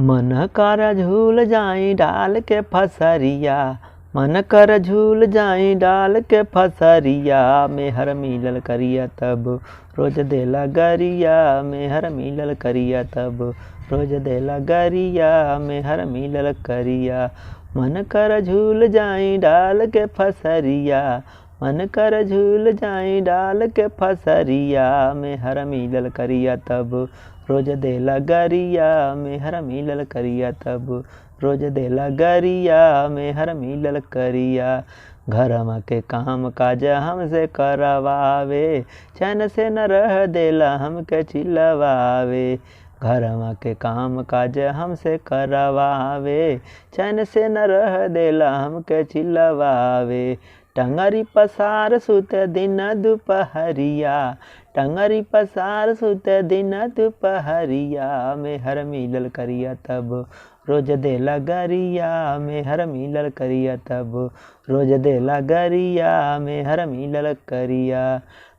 मन कर झूल जाई डाल के फसरिया, मन कर झूल जाई डाल के फसरिया। मेहर मिलल करिया तब रोज देला गरिया, मेहर मिलल करिया तब रोज देला गरिया, मेहर मिलल करिया। मन कर झूल जाई डाल के फसरिया, मन कर झूल जाई डाल के फसरिया। मेहर मिलल करिया तब रोज देला गरिया, मेहर मिलल करिया तब रोज देला गरिया, मेहर मिलल करिया। घरमा के काम काज हमसे करवावे, चैन से न रह देला हमके चिल्लवावे। घरमा के काम काज हमसे करवावे, चैन से न रह देला हमके चिल्लवावे। टंगरी पसार सुत दिन दुपहरिया, टंगरी पसार सुत दिन दुपहरिया। मेहर मिलल करिया तब रोज देला गरिया, मेहर मिलल करिया तब रोज देला गरिया, मेहर मिलल करिया।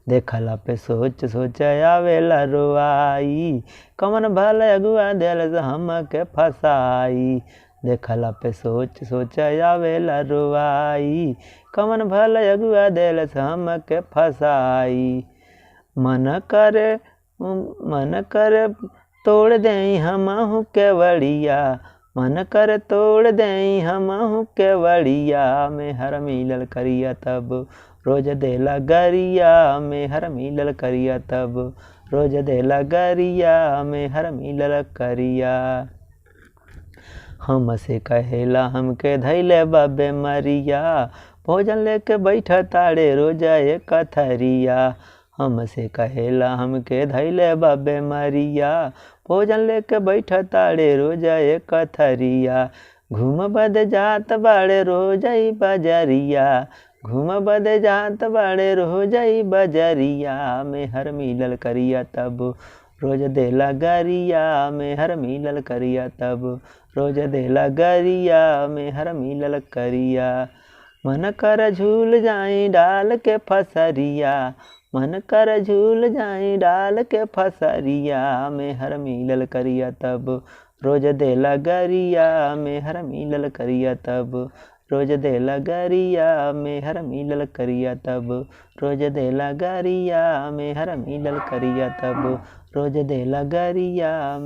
देखला पे सोच सोच आवेला रोआई, कमन भल अगुआ दिल हमके फसाई। देखला पे सोच सोच आवेला रोआई, कमन भल अगुआ दिल हमके फसाई। मन कर तोड़ देई हमहु केवड़िया, मन कर तोड़ देई हमहु केवड़िया। मेहर मिलल करिया तब रोज देला गरिया, मेहर मिलल करिया तब रोज देला गरिया, मेहर मिलल करिया। हमसे कहेला हमके धैले बाबे मरिया, भोजन लेके बैठ ताड़े रोज एक थरिया। हमसे कहेला हमके धैले बाबे मरिया, भोजन लेके बैठ ताड़े रोज एक थरिया। घूम बद जात बाड़े रोज बजरिया, घूम बद जात बाड़े रोज बजरिया। मेहर मिलल करिया तब रोज देला गरिया, मेहर मिलल करिया तब रोज देला गरिया, मेहर मिलल करिया। मन कर झूल जाई डाल के फसरिया, मन कर झूल जाई डाल के फसरिया। मेहर मिलल करिया तब रोज देला गरिया, मेहर मिलल करिया तब रोज देला गरिया, मेहर मिलल करिया तब रोज देला गरिया, मेहर मिलल करिया तब रोज देला गरिया।